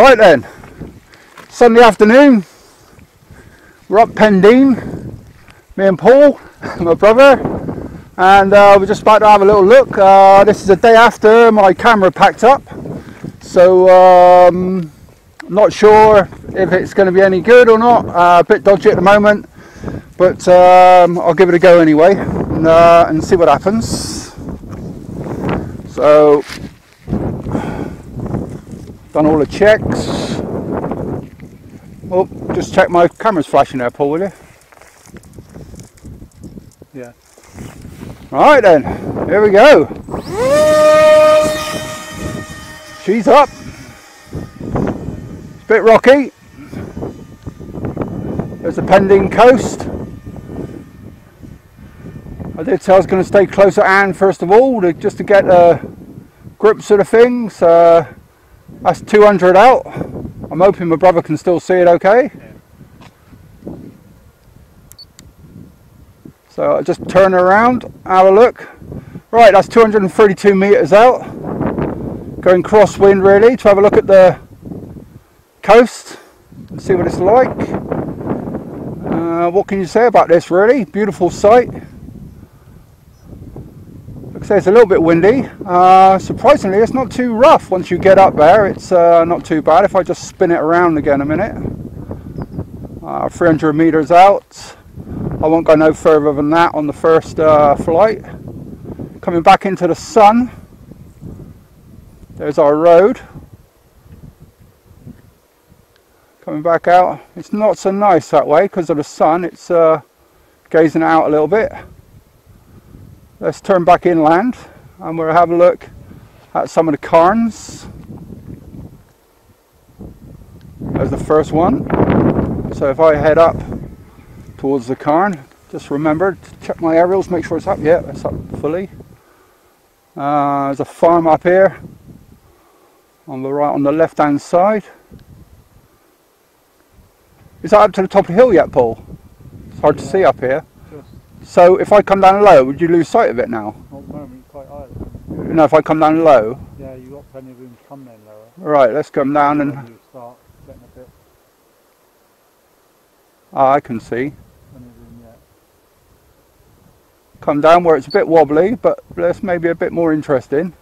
Right then, Sunday afternoon, we're up Pendine, me and Paul, my brother, and we're just about to have a little look. This is the day after my camera packed up, so I'm not sure if it's going to be any good or not. A bit dodgy at the moment, but I'll give it a go anyway and see what happens. So, done all the checks. Oh, just check my camera's flashing there, Paul, will you? Yeah. Right then, here we go. She's up. It's a bit rocky. There's the Pendine coast. I did say I was going to stay close at hand first of all, just to get grips of the things. That's 200 out. I'm hoping my brother can still see it okay. Yeah. So I'll just turn around, have a look. Right, that's 232 metres out. Going crosswind really to have a look at the coast and see what it's like. What can you say about this really? Beautiful sight. Like I say, it's a little bit windy. Surprisingly, it's not too rough once you get up there. It's not too bad. If I just spin it around again a minute. 300 metres out. I won't go no further than that on the first flight. Coming back into the sun. There's our road. Coming back out. It's not so nice that way because of the sun. It's gazing out a little bit. Let's turn back inland and we'll have a look at some of the cairns. There's the first one. So if I head up towards the cairn, just remember to check my aerials, make sure it's up. Yeah, it's up fully. There's a farm up here on the right, on the left hand side. Is that up to the top of the hill yet, Paul? It's hard to see up here. So if I come down low, would you lose sight of it now? At the moment, quite high. No, if I come down low? Yeah, you've got plenty of room to come down lower. Right, let's come down and... start getting a bit... I can see. Plenty of room yet. Come down where it's a bit wobbly, but that's maybe a bit more interesting.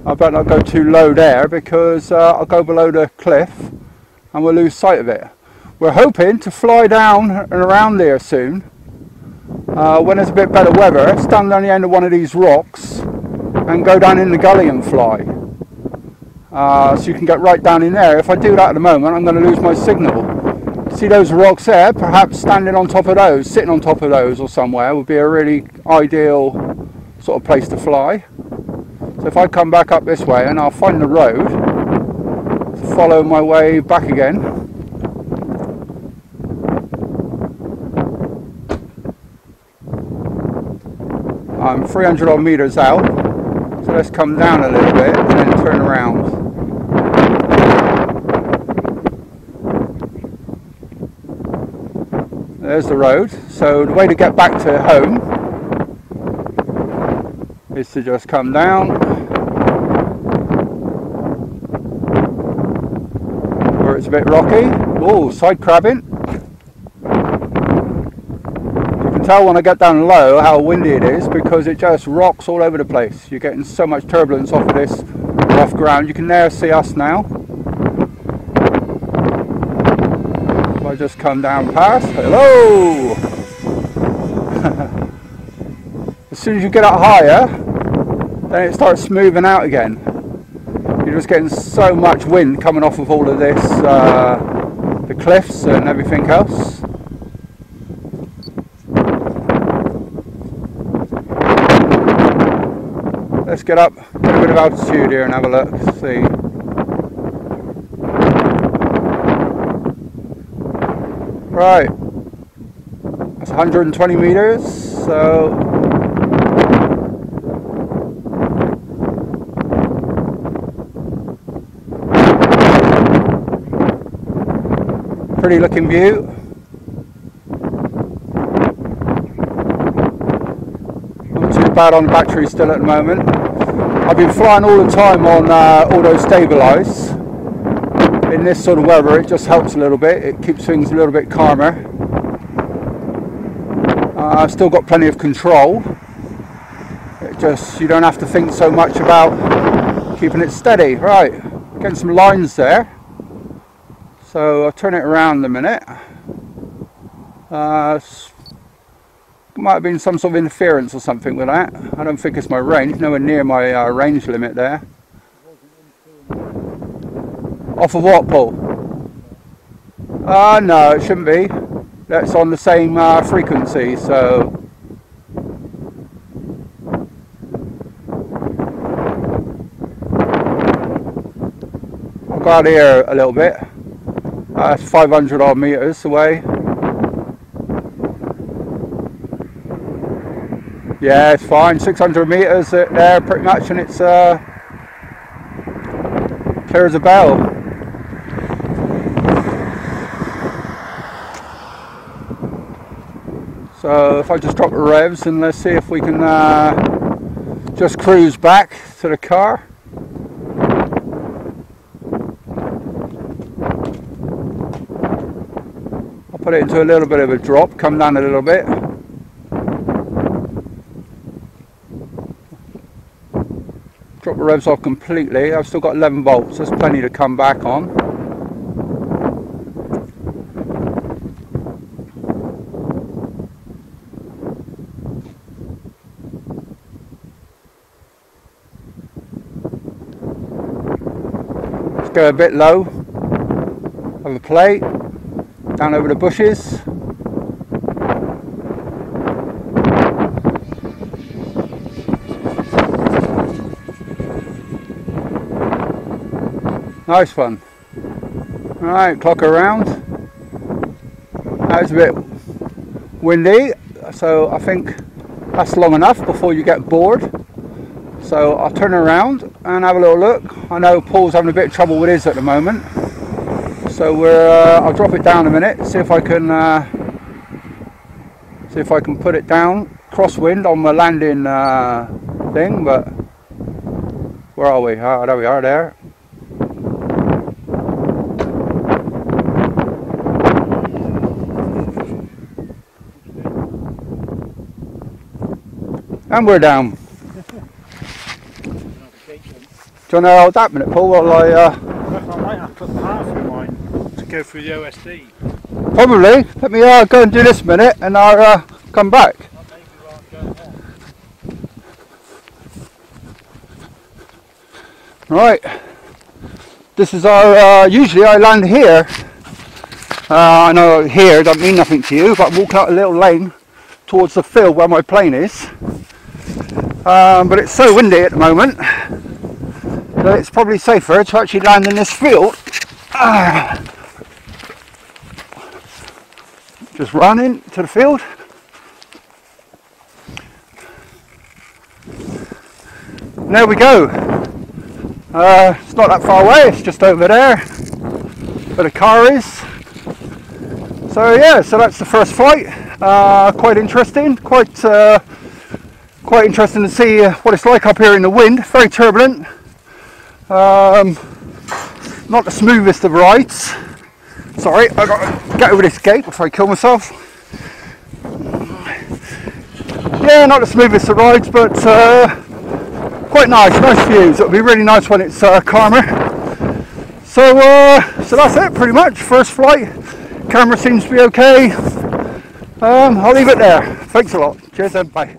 I better not go too low there because I'll go below the cliff and we'll lose sight of it. We're hoping to fly down and around there soon when there's a bit better weather, stand on the end of one of these rocks and go down in the gully and fly. So you can get right down in there. If I do that at the moment, I'm going to lose my signal. See those rocks there? Perhaps standing on top of those, sitting on top of those or somewhere would be a really ideal sort of place to fly. So if I come back up this way and I'll find the road, follow my way back again. I'm 300 odd metres out, so let's come down a little bit and then turn around. There's the road. So the way to get back to home is to just come down where it's a bit rocky. Oh, side crabbing. You can tell when I get down low how windy it is because it just rocks all over the place. You're getting so much turbulence off of this rough ground. You can now see us now. If I just come down past, hello! As soon as you get up higher, then it starts smoothing out again. You're just getting so much wind coming off of all of this, the cliffs and everything else. Let's get up, get a bit of altitude here and have a look, see. Right, That's 120 meters, so pretty looking view. Not too bad on the battery still at the moment. I've been flying all the time on auto stabilize. In this sort of weather it just helps a little bit, it keeps things a little bit calmer. I've still got plenty of control. It just, you don't have to think so much about keeping it steady. Right, getting some lines there. So I'll turn it around in a minute. Might have been some sort of interference or something with that. I don't think it's my range, nowhere near my range limit there. Off of what, Paul? No, it shouldn't be. That's on the same frequency, so I'll go out here a little bit. That's 500 odd meters away. Yeah, it's fine. 600 meters there pretty much, and it's clear as a bell. So if I just drop the revs and let's see if we can just cruise back to the car. I'll put it into a little bit of a drop, come down a little bit. Drop the revs off completely. I've still got 11 volts, there's plenty to come back on. Let's go a bit low, have a play, down over the bushes. Nice one. Alright, clock around. That was a bit windy, so I think that's long enough before you get bored. So I'll turn around and have a little look. I know Paul's having a bit of trouble with his at the moment. So I'll drop it down a minute, see if I can put it down crosswind on my landing thing, but where are we? There we are there. And we're down. Do you want to hold that minute, Paul, while I might have to put parts in mine to go through the OSD. Probably. Let me go and do this a minute and I'll come back. Right. This is our, usually I land here. I know here don't mean nothing to you, but I walk out a little lane towards the field where my plane is. But it's so windy at the moment that it's probably safer to actually land in this field. Just run into the field. And there we go. It's not that far away, it's just over there where the car is. So yeah, so that's the first flight. Quite interesting, quite interesting to see what it's like up here in the wind. Very turbulent. Not the smoothest of rides. Sorry, I've got to get over this gate before I kill myself. Yeah, not the smoothest of rides, but quite nice views. It'll be really nice when it's calmer. So that's it pretty much. First flight. Camera seems to be okay. I'll leave it there. Thanks a lot. Cheers then, bye.